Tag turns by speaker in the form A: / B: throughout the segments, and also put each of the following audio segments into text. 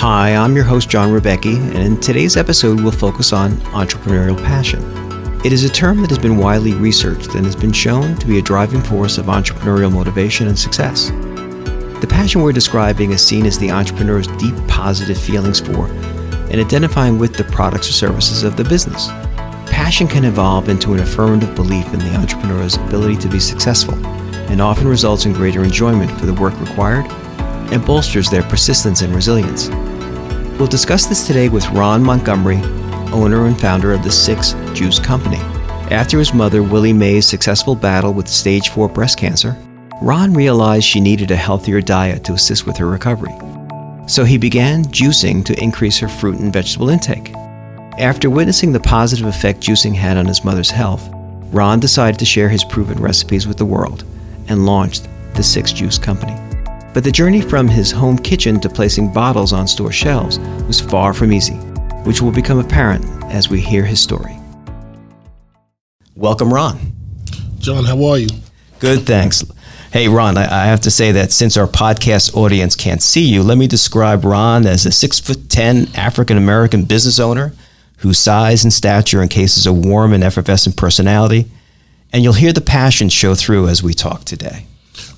A: Hi, I'm your host, John Rebecchi, and in today's episode, we'll focus on entrepreneurial passion. It is a term that has been widely researched and has been shown to be a driving force of entrepreneurial motivation and success. The passion we're describing is seen as the entrepreneur's deep positive feelings for and identifying with the products or services of the business. Passion can evolve into an affirmative belief in the entrepreneur's ability to be successful and often results in greater enjoyment for the work required and bolsters their persistence and resilience. We'll discuss this today with Ron Montgomery, owner and founder of the 6 Juice Company. After his mother, Willie-Mae's successful battle with stage 4 breast cancer, Ron realized she needed a healthier diet to assist with her recovery. So he began juicing to increase her fruit and vegetable intake. After witnessing the positive effect juicing had on his mother's health, Ron decided to share his proven recipes with the world and launched the 6 Juice Company. But the journey from his home kitchen to placing bottles on store shelves was far from easy, which will become apparent as we hear his story. Welcome, Ron.
B: John, how are you?
A: Good, thanks. Hey, Ron, I have to say that since our podcast audience can't see you, let me describe Ron as a 6'10" African-American business owner whose size and stature encases a warm and effervescent personality, and you'll hear the passion show through as we talk today.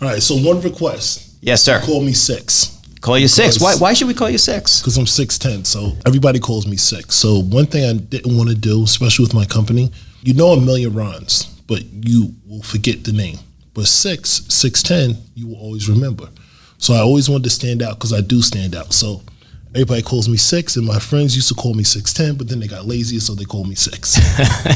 B: All right, so one request.
A: Yes, sir.
B: Call me 6.
A: Call you 6. Why should we call you 6?
B: Because I'm 6'10", so everybody calls me 6. So one thing I didn't want to do, especially with my company, you know a million Rons, but you will forget the name. But 6'10", you will always remember. So I always wanted to stand out because I do stand out. So everybody calls me 6, and my friends used to call me 6'10", but then they got lazy, so they call me 6.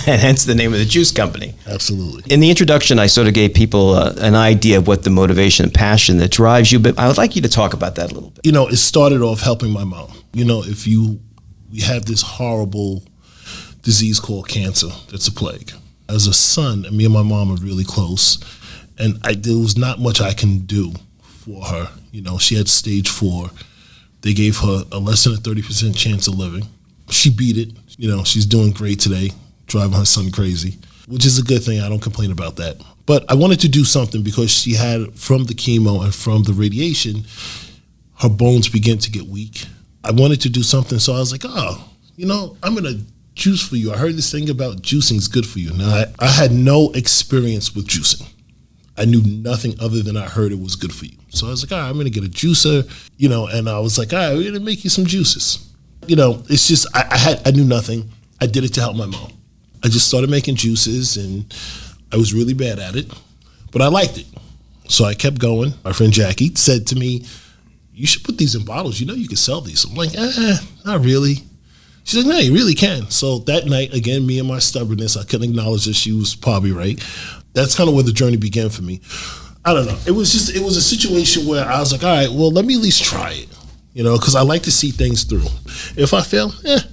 A: And hence the name of the juice company.
B: Absolutely.
A: In the introduction, I sort of gave people an idea of what the motivation and passion that drives you, but I would like you to talk about that a little bit.
B: You know, it started off helping my mom. You know, we have this horrible disease called cancer that's a plague. As a son, me and my mom are really close, and there was not much I can do for her. You know, she had stage 4. They gave her a less than a 30% chance of living. She beat it. You know, she's doing great today, driving her son crazy, which is a good thing. I don't complain about that. But I wanted to do something because she had, from the chemo and from the radiation, her bones began to get weak. I wanted to do something, so I was like, you know, I'm going to juice for you. I heard this thing about juicing is good for you. Now, I had no experience with juicing. I knew nothing other than I heard it was good for you. So I was like, all right, I'm going to get a juicer, you know, and I was like, all right, we're going to make you some juices. You know, it's just, I knew nothing. I did it to help my mom. I just started making juices, and I was really bad at it, but I liked it. So I kept going. My friend Jackie said to me, you should put these in bottles. You know, you can sell these. I'm like, not really. She's like, no, you really can. So that night, again, me and my stubbornness, I couldn't acknowledge that she was probably right. That's kind of where the journey began for me. I don't know. It was a situation where I was like, all right, well, let me at least try it, you know, because I like to see things through. If I fail, at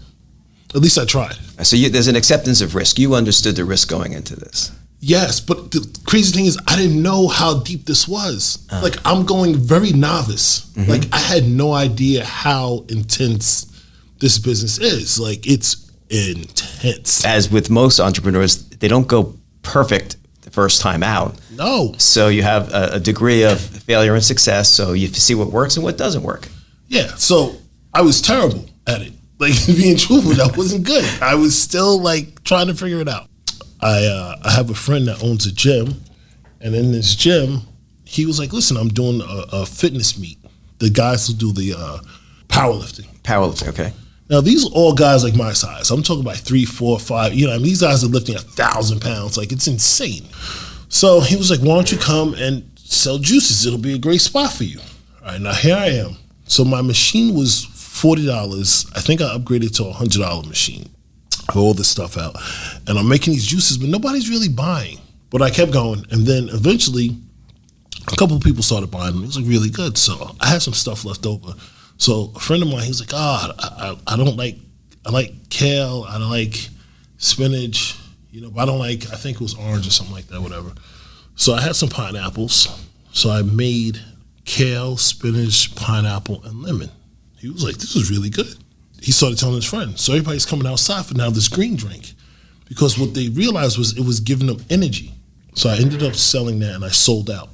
B: least I tried.
A: So there's an acceptance of risk. You understood the risk going into this.
B: Yes, but the crazy thing is I didn't know how deep this was. Like, I'm going very novice. Mm-hmm. Like, I had no idea how intense this business is. Like, it's intense.
A: As with most entrepreneurs, they don't go perfect the first time out.
B: No.
A: So you have a degree of failure and success, so you see what works and what doesn't work.
B: Yeah, so I was terrible at it. Like, being truthful, that wasn't good. I was still, like, trying to figure it out. I have a friend that owns a gym, and in this gym, he was like, listen, I'm doing a fitness meet. The guys who do the powerlifting.
A: Powerlifting, okay.
B: Now, these are all guys like my size. I'm talking about 3, 4, 5. You know, I mean, these guys are lifting 1,000 pounds. Like, it's insane. So he was like, why don't you come and sell juices? It'll be a great spot for you. All right, now here I am. So my machine was $40. I think I upgraded to a $100 machine. I have all this stuff out. And I'm making these juices, but nobody's really buying. But I kept going. And then eventually, a couple of people started buying them. It was like really good. So I had some stuff left over. So a friend of mine, he was like, I like kale, I like spinach, you know, but I don't like, I think it was orange or something like that, whatever. So I had some pineapples. So I made kale, spinach, pineapple, and lemon. He was like, this is really good. He started telling his friend. So everybody's coming outside for now this green drink, because what they realized was it was giving them energy. So I ended up selling that, and I sold out.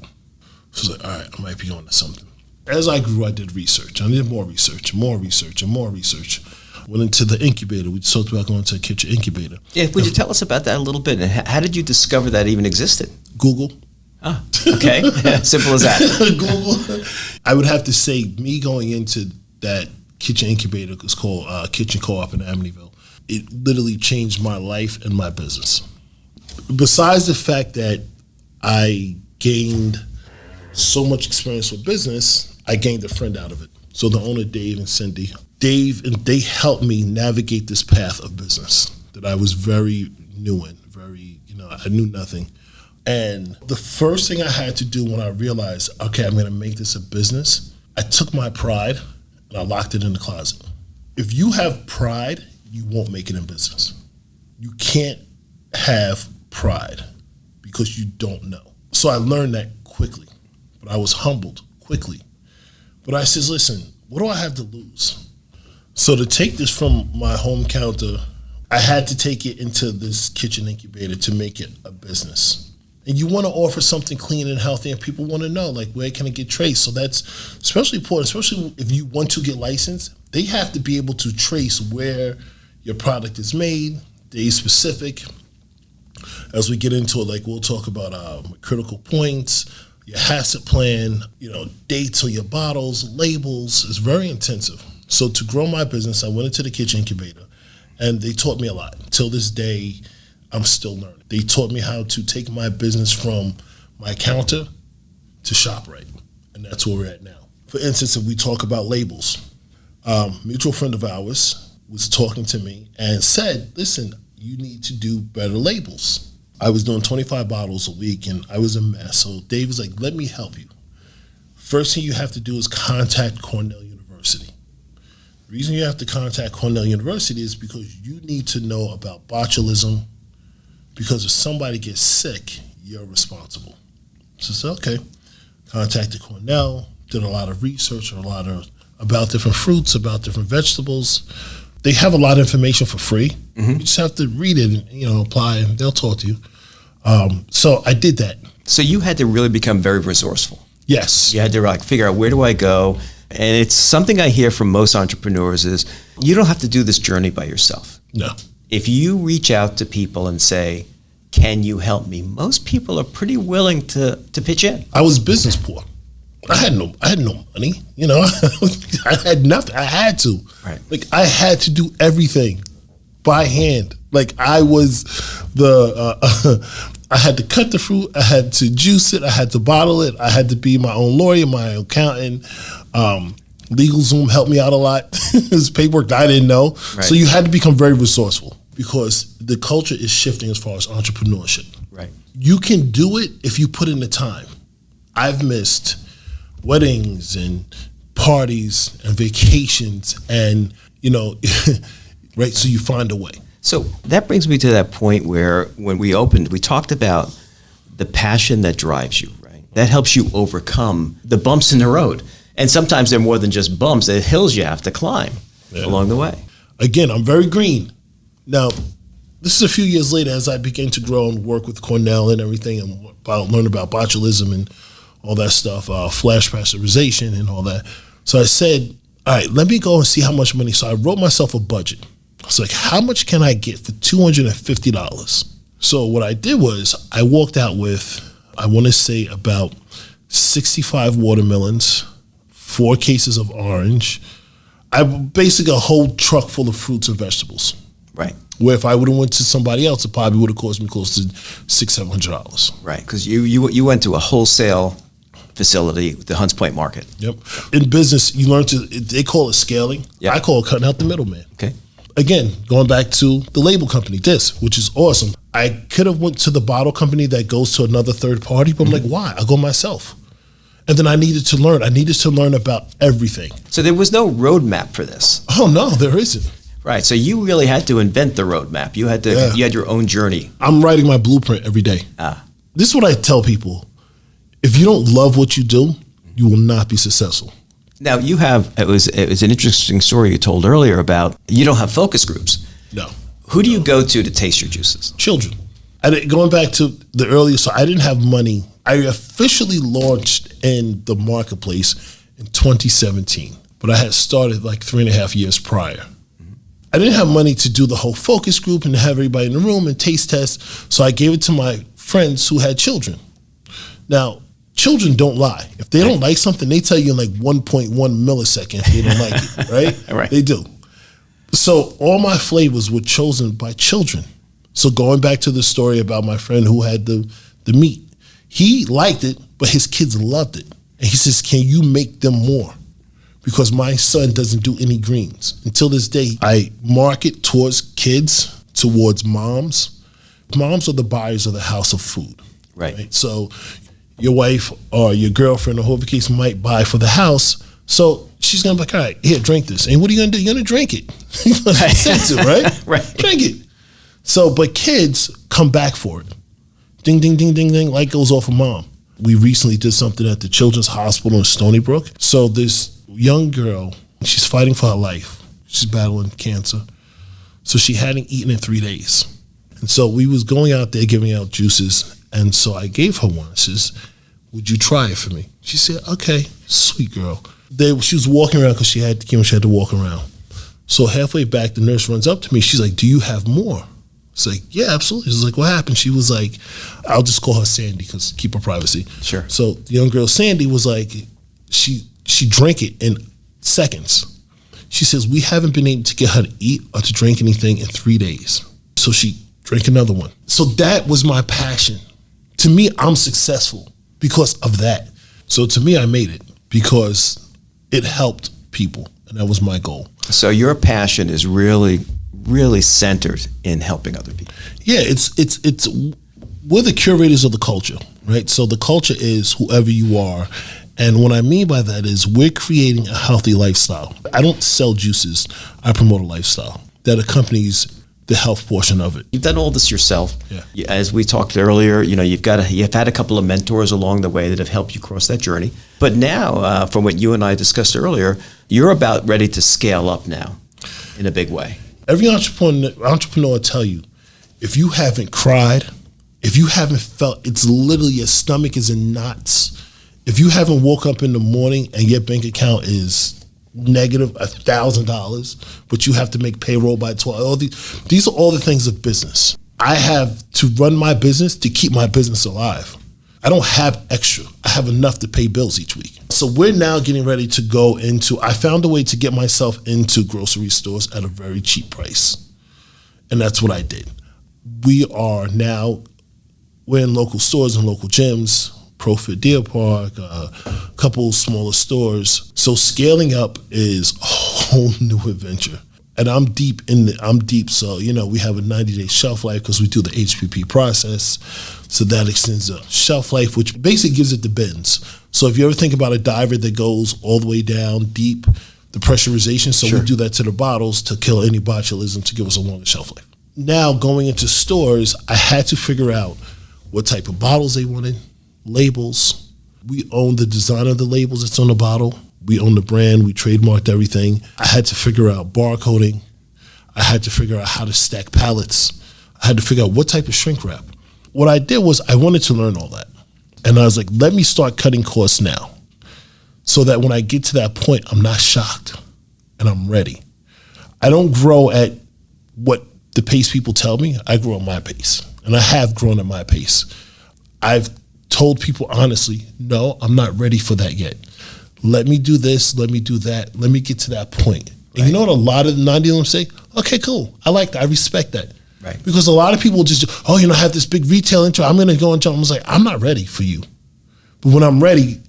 B: So I was like, all right, I might be on to something. As I grew, I did research. I did more research. Went into the incubator. We talked about going to a kitchen incubator.
A: Yeah, would you tell us about that a little bit? And how did you discover that even existed?
B: Google.
A: Ah, okay. Simple as that.
B: Google. I would have to say, me going into that kitchen incubator, it's called Kitchen Co-op in Amityville, it literally changed my life and my business. Besides the fact that I gained so much experience with business, I gained a friend out of it. So the owner, Dave and Cindy, they helped me navigate this path of business that I was very new in, I knew nothing. And the first thing I had to do when I realized, okay, I'm going to make this a business, I took my pride and I locked it in the closet. If you have pride, you won't make it in business. You can't have pride because you don't know. So I learned that quickly, but I was humbled quickly. But I says, listen, what do I have to lose? So to take this from my home counter, I had to take it into this kitchen incubator to make it a business. And you want to offer something clean and healthy, and people want to know, like, where can it get traced? So that's especially important, especially if you want to get licensed. They have to be able to trace where your product is made, day specific. As we get into it, like, we'll talk about critical points, your HACCP plan, dates on your bottles, labels. It's very intensive. So to grow my business, I went into the kitchen incubator, and they taught me a lot. Till this day, I'm still learning. They taught me how to take my business from my counter to ShopRite, and that's where we're at now. For instance, if we talk about labels, a mutual friend of ours was talking to me and said, listen, you need to do better labels. I was doing 25 bottles a week, and I was a mess. So Dave was like, let me help you. First thing you have to do is contact Cornell University. The reason you have to contact Cornell University is because you need to know about botulism, because if somebody gets sick, you're responsible. So I said, okay. Contacted Cornell, did a lot of research, about different fruits, about different vegetables. They have a lot of information for free. Mm-hmm. You just have to read it and apply, and they'll talk to you. So I did that.
A: So you had to really become very resourceful.
B: Yes.
A: You had to figure out, where do I go? And it's something I hear from most entrepreneurs is, you don't have to do this journey by yourself.
B: No.
A: If you reach out to people and say, can you help me? Most people are pretty willing to pitch in.
B: I was business poor. I had no money. I had nothing. I had to.
A: Right.
B: Like, I had to do everything by hand. Like, I was I had to cut the fruit. I had to juice it. I had to bottle it. I had to be my own lawyer, my own accountant. LegalZoom helped me out a lot. It's paperwork that I didn't know. Right. So you had to become very resourceful, because the culture is shifting as far as entrepreneurship.
A: Right.
B: You can do it if you put in the time. I've missed weddings and parties and vacations and, right? So you find a way.
A: So that brings me to that point where, when we opened, we talked about the passion that drives you, right? That helps you overcome the bumps in the road. And sometimes they're more than just bumps, they're hills you have to climb along the way.
B: Again, I'm very green. Now, this is a few years later, as I began to grow and work with Cornell and everything, and learn about botulism and all that stuff, flash pasteurization and all that. So I said, all right, let me go and see how much money. So I wrote myself a budget. I was like, how much can I get for $250? So what I did was, I walked out with, I want to say, about 65 watermelons, 4 cases of orange. Basically a whole truck full of fruits and vegetables.
A: Right.
B: Where if I would have went to somebody else, it probably would have cost me close to $600-700.
A: Right, because you went to a wholesale facility, the Hunts Point Market.
B: Yep. In business, you learn they call it scaling. Yep. I call it cutting out the middleman.
A: Okay.
B: Again, going back to the label company, which is awesome. I could have went to the bottle company that goes to another third party, but I'm like, why? I'll go myself. And then I needed to learn. I needed to learn about everything.
A: So there was no roadmap for this.
B: Oh, no, there isn't.
A: Right. So you really had to invent the roadmap. You had you had your own journey.
B: I'm writing my blueprint every day. This is what I tell people. If you don't love what you do, you will not be successful.
A: Now it was an interesting story you told earlier about, you don't have focus groups.
B: No.
A: Who do you go to taste your juices?
B: Children. Going back to the earlier, so I didn't have money. I officially launched in the marketplace in 2017, but I had started like 3.5 years prior. I didn't have money to do the whole focus group and have everybody in the room and taste test, so I gave it to my friends who had children. Now, children don't lie. If they don't like something, they tell you in like 1.1 millisecond if they don't like it, right?
A: Right.
B: They do. So all my flavors were chosen by children. So going back to the story about my friend who had the meat, he liked it, but his kids loved it. And he says, can you make them more? Because my son doesn't do any greens. Until this day, I market towards kids, towards moms. Moms are the buyers of the house of food.
A: Right.
B: So your wife or your girlfriend or whoever the case might buy for the house. So she's going to be like, all right, here, drink this. And what are you going to do? You're going to drink it. You're going to consent to, right?
A: Right.
B: Drink it. So, but kids come back for it. Ding, ding, ding, ding, ding. Light goes off of mom. We recently did something at the Children's Hospital in Stony Brook. So this young girl, she's fighting for her life. She's battling cancer. So she hadn't eaten in 3 days. And so we was going out there giving out juices. And so I gave her one. I says, would you try it for me? She said, okay, sweet girl. She was walking around because she had to walk around. So halfway back, the nurse runs up to me. She's like, do you have more? It's like, yeah, absolutely. She's like, what happened? She was like, I'll just call her Sandy because keep her privacy.
A: Sure.
B: So the young girl, Sandy, was like, she drank it in seconds. She says, we haven't been able to get her to eat or to drink anything in 3 days. So she drank another one. So that was my passion. To me, I'm successful because of that. So to me, I made it because it helped people. And that was my goal.
A: So your passion is really centered in helping other people.
B: Yeah, it's we're the curators of the culture, right? So the culture is whoever you are. And what I mean by that is we're creating a healthy lifestyle. I don't sell juices. I promote a lifestyle that accompanies the health portion of it.
A: You've done all this yourself.
B: Yeah.
A: As we talked earlier, you've had a couple of mentors along the way that have helped you cross that journey. But now, from what you and I discussed earlier, you're about ready to scale up now in a big way.
B: Every entrepreneur will tell you, if you haven't cried, if you haven't felt, it's literally your stomach is in knots. If you haven't woke up in the morning and your bank account is negative $1,000, but you have to make payroll by 12, these are all the things of business. I have to run my business to keep my business alive. I don't have extra. I have enough to pay bills each week. So we're now getting ready to go into, I found a way to get myself into grocery stores at a very cheap price. And that's what I did. We're in local stores and local gyms, Profit Deer Park, a couple smaller stores. So scaling up is a whole new adventure. And I'm deep. So, we have a 90-day shelf life because we do the HPP process. So that extends the shelf life, which basically gives it the bends. So if you ever think about a diver that goes all the way down deep, the pressurization, so
A: Sure.
B: we do that to the bottles to kill any botulism to give us a longer shelf life. Now going into stores, I had to figure out what type of bottles they wanted, labels. We own the design of the labels that's on the bottle. We own the brand, we trademarked everything. I had to figure out barcoding. I had to figure out how to stack pallets. I had to figure out what type of shrink wrap. What I did was I wanted to learn all that. And I was like, let me start cutting costs now so that when I get to that point, I'm not shocked and I'm ready. I don't grow at what the pace people tell me. I grow at my pace. And I have grown at my pace. I've told people honestly, no, I'm not ready for that yet. Let me do this, let me do that, let me get to that point. And
A: Right.
B: you know what a lot of the 90 of them say? Okay, cool, I like that, I respect that.
A: Right.
B: Because a lot of people just, I have this big retail intro, I'm gonna go and jump. I was like, I'm not ready for you. But when I'm ready,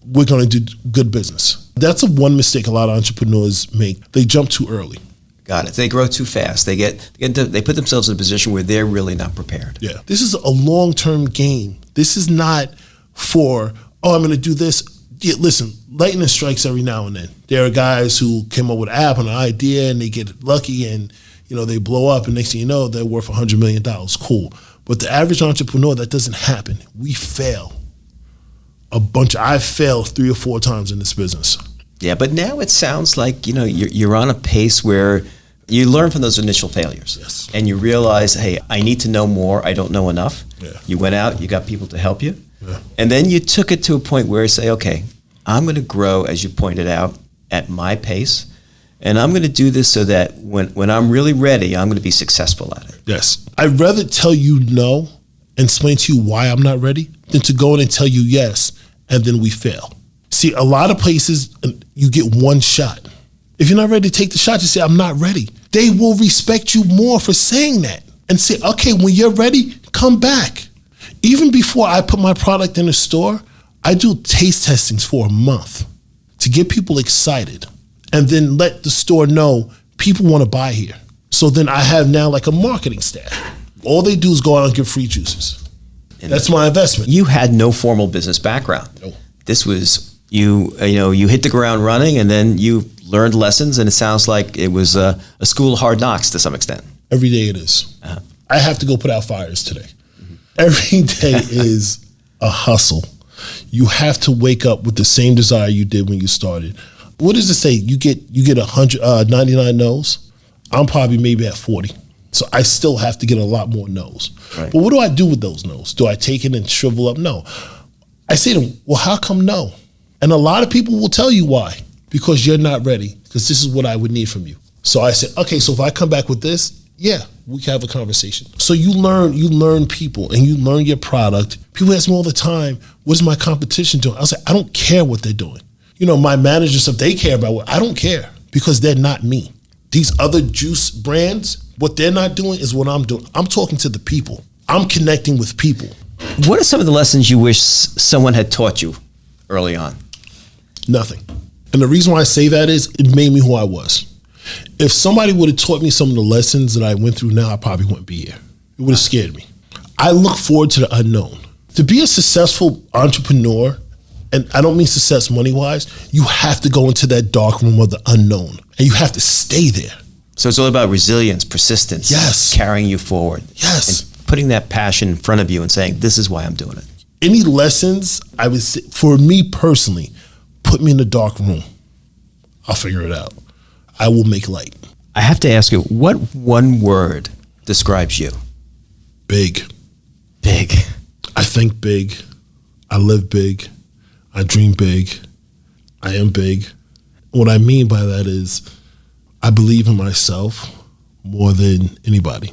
B: we're gonna do good business. That's one mistake a lot of entrepreneurs make. They jump too early.
A: Got it. They grow too fast. They put themselves in a position where they're really not prepared.
B: Yeah. This is a long-term game. This is not for, I'm going to do this. Yeah, listen, lightning strikes every now and then. There are guys who came up with an app and an idea and they get lucky and, they blow up and next thing you know, they're worth $100 million. Cool. But the average entrepreneur, that doesn't happen. We fail. I've failed 3 or 4 times in this business.
A: Yeah, but now it sounds like, you're on a pace where you learn from those initial failures.
B: Yes.
A: And you realize, hey, I need to know more. I don't know enough.
B: Yeah.
A: You went out, you got people to help you.
B: Yeah.
A: And then you took it to a point where you say, okay, I'm going to grow, as you pointed out, at my pace. And I'm going to do this so that when I'm really ready, I'm going to be successful at it.
B: Yes. I'd rather tell you no and explain to you why I'm not ready than to go in and tell you yes, and then we fail. See, a lot of places, you get one shot. If you're not ready to take the shot, you say, I'm not ready. They will respect you more for saying that and say, okay, when you're ready, come back. Even before I put my product in the store, I do taste testings for a month to get people excited and then let the store know people want to buy here. So then I have now like a marketing staff. All they do is go out and give free juices. And that's my investment.
A: You had no formal business background.
B: No.
A: This was you hit the ground running, and then you learned lessons, and it sounds like it was a school of hard knocks to some extent.
B: Every day it is. Uh-huh. I have to go put out fires today. Mm-hmm. Every day is a hustle. You have to wake up with the same desire you did when you started. What does it say? You get 99 no's. I'm probably maybe at 40. So I still have to get a lot more no's. Right. But what do I do with those no's? Do I take it and shrivel up? No. I say to them, well, how come no? And a lot of people will tell you why. Because you're not ready. Because this is what I would need from you. So I said, okay, so if I come back with this, yeah, we can have a conversation. So you learn people and you learn your product. People ask me all the time, what is my competition doing? I say, I don't care what they're doing. My managers, if they care about I don't care, because they're not me. These other juice brands, what they're not doing is what I'm doing. I'm talking to the people. I'm connecting with people.
A: What are some of the lessons you wish someone had taught you early on?
B: Nothing. And the reason why I say that is it made me who I was. If somebody would have taught me some of the lessons that I went through now, I probably wouldn't be here. It would have scared me. I look forward to the unknown. To be a successful entrepreneur, and I don't mean success money-wise, you have to go into that dark room of the unknown, and you have to stay there.
A: So it's all about resilience, persistence,
B: yes,
A: carrying you forward.
B: Yes.
A: And putting that passion in front of you and saying, this is why I'm doing it.
B: Any lessons, I would say, for me personally, put me in the dark room. I'll figure it out. I will make light.
A: I have to ask you, what one word describes you?
B: Big.
A: Big.
B: I think big. I live big. I dream big. I am big. What I mean by that is I believe in myself more than anybody.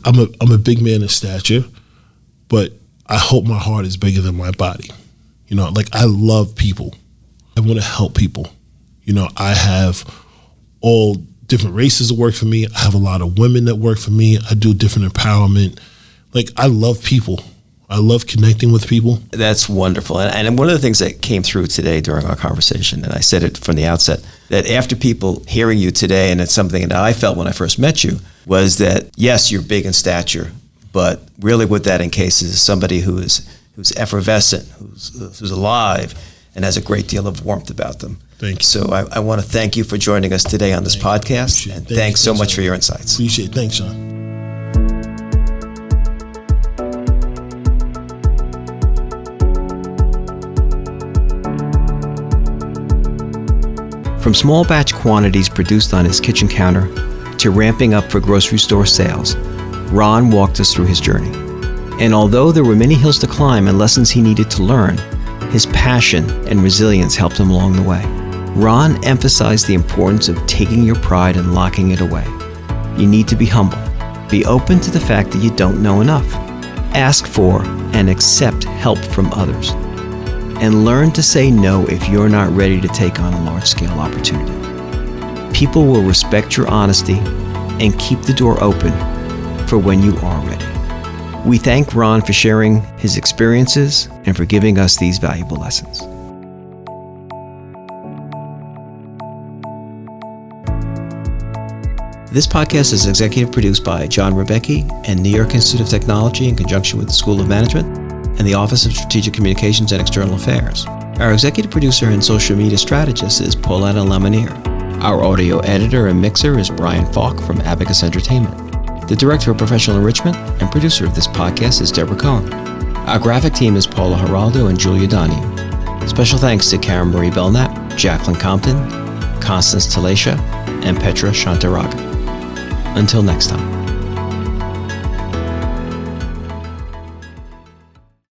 B: I'm a big man in stature, but I hope my heart is bigger than my body. I love people. I want to help people. I have all different races that work for me. I have a lot of women that work for me. I do different empowerment. I love people. I love connecting with people.
A: That's wonderful. And one of the things that came through today during our conversation, and I said it from the outset, that after people hearing you today, and it's something that I felt when I first met you, was that, yes, you're big in stature, but really what that encases is somebody who's effervescent, who's alive, and has a great deal of warmth about them.
B: Thank you.
A: So I want to thank you for joining us today on this podcast, and thanks so much for your insights.
B: Appreciate it. Thanks, Sean.
A: From small batch quantities produced on his kitchen counter to ramping up for grocery store sales, Ron walked us through his journey. And although there were many hills to climb and lessons he needed to learn, his passion and resilience helped him along the way. Ron emphasized the importance of taking your pride and locking it away. You need to be humble. Be open to the fact that you don't know enough. Ask for and accept help from others. And learn to say no if you're not ready to take on a large-scale opportunity. People will respect your honesty and keep the door open for when you are ready. We thank Ron for sharing his experiences and for giving us these valuable lessons. This podcast is executive produced by John Rebecchi and New York Institute of Technology in conjunction with the School of Management and the Office of Strategic Communications and External Affairs. Our executive producer and social media strategist is Pauletta Lemonier. Our audio editor and mixer is Brian Falk from Abacus Entertainment. The director of professional enrichment and producer of this podcast is Deborah Cohn. Our graphic team is Paula Geraldo and Julia Donahue. Special thanks to Karen Marie Belknap, Jacqueline Compton, Constance Talacia, and Petra Shantaraga. Until next time.